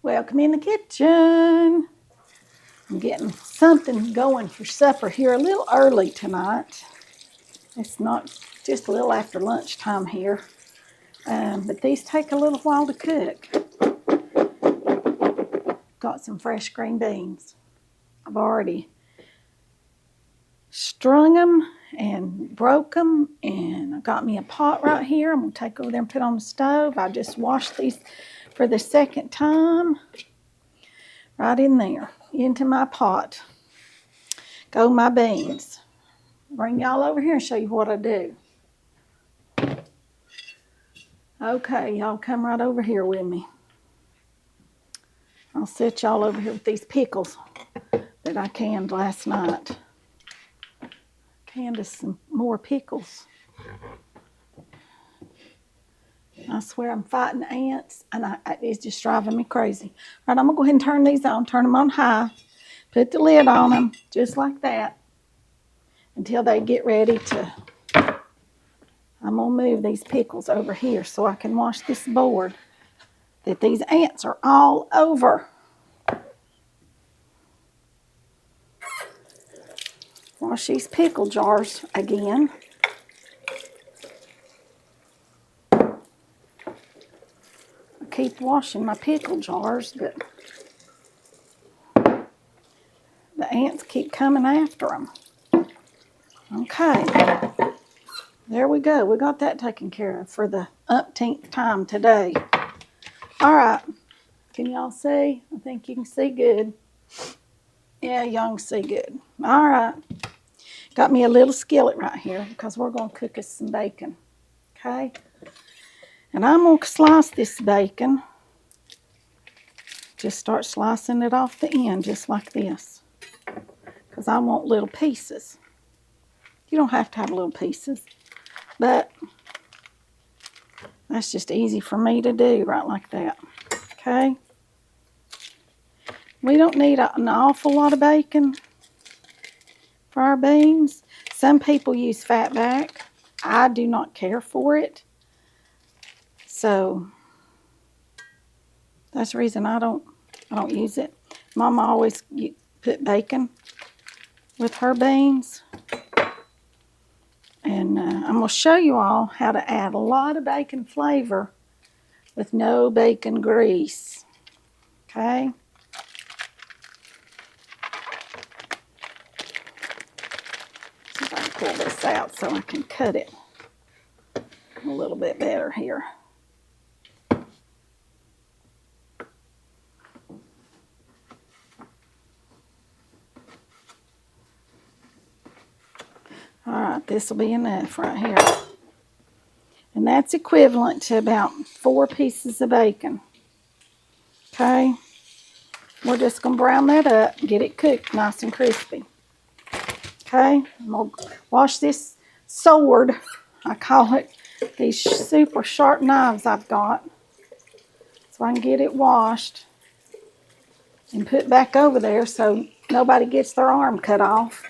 Welcome in the kitchen. I'm getting something going for supper here a little early tonight. It's not just a little after lunchtime here, but these take a little while to cook. Got some fresh green beans. I've already strung them and broke them, and I got me a pot right here. I'm going to take over there and put on the stove. I just washed these for the second time. Right in there, into my pot. Go my beans. Bring y'all over here and show you what I do. Okay, y'all come right over here with me. I'll set y'all over here with these pickles that I canned last night. Canned us some more pickles. I swear I'm fighting ants, and it's just driving me crazy. All right, I'm going to go ahead and turn these on. Turn them on high. Put the lid on them, just like that, until they get ready to... I'm going to move these pickles over here so I can wash this board that these ants are all over. Wash these pickle jars again. I keep washing my pickle jars, but the ants keep coming after them. Okay, there we go. We got that taken care of for the umpteenth time today. All right, can y'all see? I think you can see good. Yeah, y'all can see good. All right, got me a little skillet right here because we're going to cook us some bacon. Okay, and I'm going to slice this bacon. Just start slicing it off the end just like this, because I want little pieces. You don't have to have little pieces, but that's just easy for me to do right like that. Okay, we don't need an awful lot of bacon for our beans. Some people use fatback. I do not care for it, so that's the reason I don't use it. Mama always put bacon with her beans. And I'm going to show you all how to add a lot of bacon flavor with no bacon grease. Okay? See if I can pull this out so I can cut it a little bit better here. Alright, this will be enough right here. And that's equivalent to about 4 pieces of bacon. Okay? We're just going to brown that up, get it cooked nice and crispy. Okay? I'm going to wash this sword, I call it, these super sharp knives I've got, so I can get it washed and put back over there so nobody gets their arm cut off.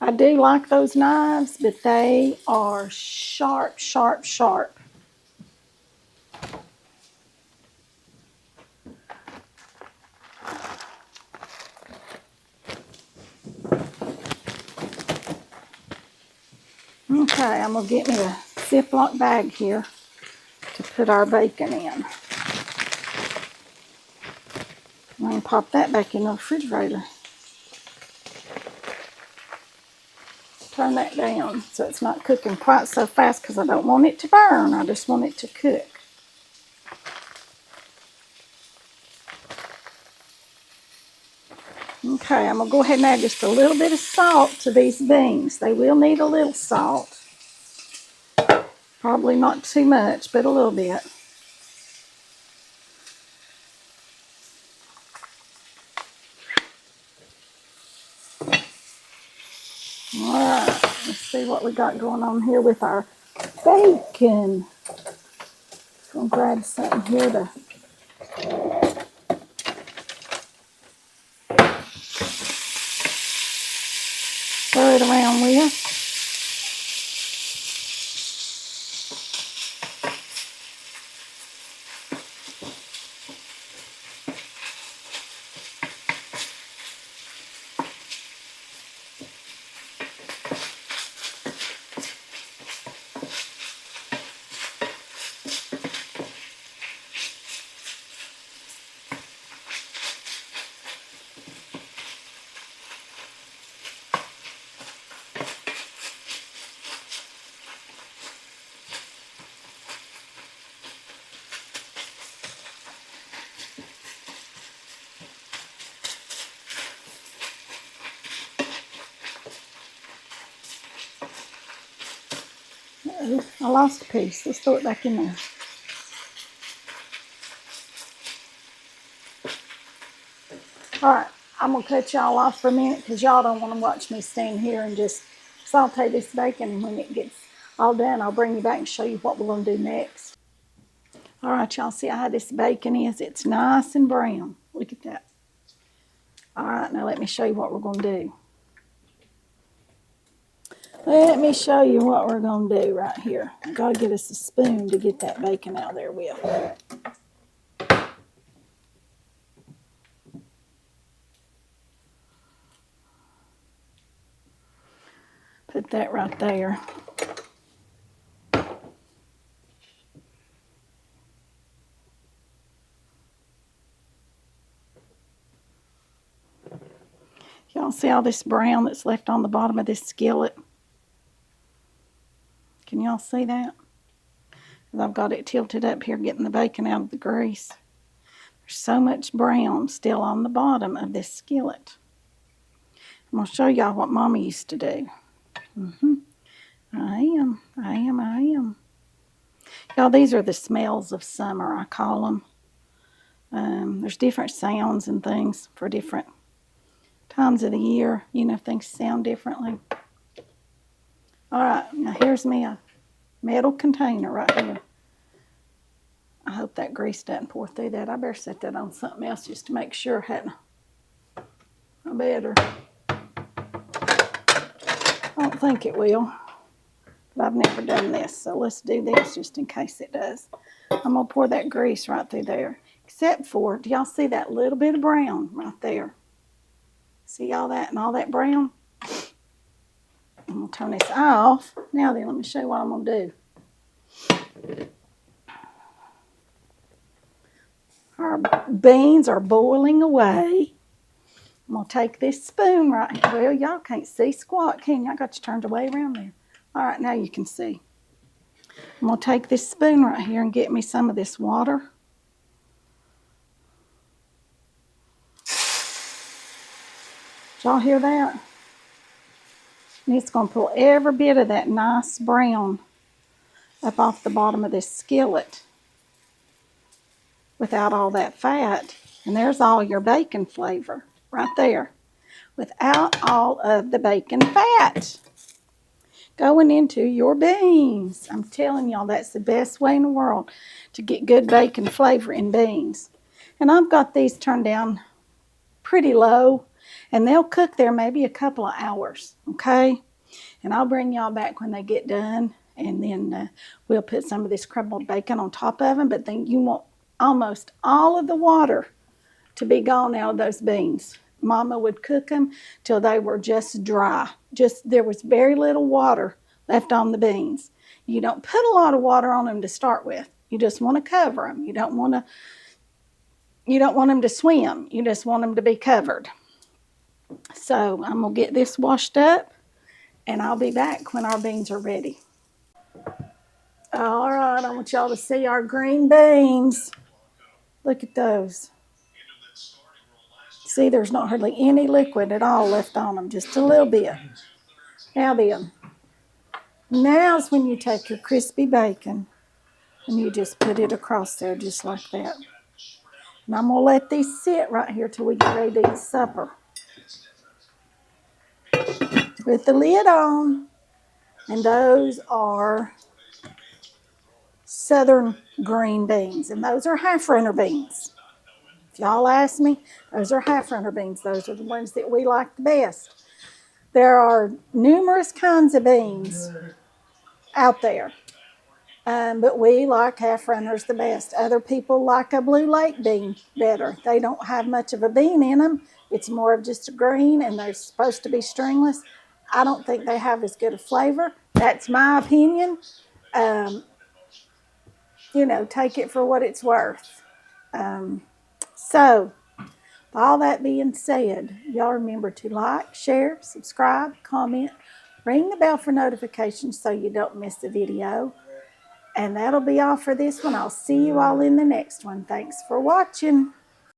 I do like those knives, but they are sharp, sharp, sharp. Okay, I'm going to get me a Ziploc bag here to put our bacon in. I'm going to pop that back in the refrigerator. Turn that down so it's not cooking quite so fast because I don't want it to burn. I just want it to cook. Okay, I'm going to go ahead and add just a little bit of salt to these beans. They will need a little salt. Probably not too much, but a little bit. Alright, let's see what we got going on here with our bacon. Gonna grab something here to Stir it around with. Uh-oh, I lost a piece. Let's throw it back in there. All right, I'm going to cut y'all off for a minute because y'all don't want to watch me stand here and just saute this bacon. And when it gets all done, I'll bring you back and show you what we're going to do next. All right, y'all see how this bacon is? It's nice and brown. Look at that. All right, now let me show you what we're going to do. Let me show you what we're going to do right here. I've got to get us a spoon to get that bacon out of there with. Put that right there. Y'all see all this brown that's left on the bottom of this skillet? Can y'all see that? I've got it tilted up here getting the bacon out of the grease. There's so much brown still on the bottom of this skillet. I'm going to show y'all what Mama used to do. I am. Y'all, these are the smells of summer, I call them. There's different sounds and things for different times of the year. You know, things sound differently. All right, now here's me a metal container right here. I hope that grease doesn't pour through that. I better set that on something else just to make sure. I better. I don't think it will, but I've never done this, so let's do this just in case it does. I'm going to pour that grease right through there, except for, do y'all see that little bit of brown right there? See all that and all that brown? I'm going to turn this off. Now then, let me show you what I'm going to do. Our beans are boiling away. I'm going to take this spoon right here. Well, y'all can't see squat, can you? I got you turned away around there. All right, now you can see. I'm going to take this spoon right here and get me some of this water. Did y'all hear that? And it's going to pull every bit of that nice brown up off the bottom of this skillet without all that fat. And there's all your bacon flavor right there without all of the bacon fat going into your beans. I'm telling y'all, that's the best way in the world to get good bacon flavor in beans. And I've got these turned down pretty low, and they'll cook there maybe a couple of hours, okay? And I'll bring y'all back when they get done, and then we'll put some of this crumbled bacon on top of them, but then you want almost all of the water to be gone out of those beans. Mama would cook them till they were just dry. There was very little water left on the beans. You don't put a lot of water on them to start with. You just want to cover them. You don't want them to swim. You just want them to be covered. So I'm going to get this washed up, and I'll be back when our beans are ready. All right, I want y'all to see our green beans. Look at those. See, there's not hardly any liquid at all left on them, just a little bit. Now then, now's when you take your crispy bacon and you just put it across there just like that. And I'm going to let these sit right here till we get ready to eat supper. Put the lid on, and those are southern green beans, and those are half runner beans. If y'all ask me, those are half runner beans. Those are the ones that we like the best. There are numerous kinds of beans out there. But we like half runners the best. Other people like a Blue Lake bean better. They don't have much of a bean in them. It's more of just a green, and they're supposed to be stringless. I don't think they have as good a flavor. That's my opinion. Um, take it for what it's worth. So, all that being said, y'all remember to like, share, subscribe, comment, ring the bell for notifications so you don't miss a video. And that'll be all for this one. I'll see you all in the next one. Thanks for watching.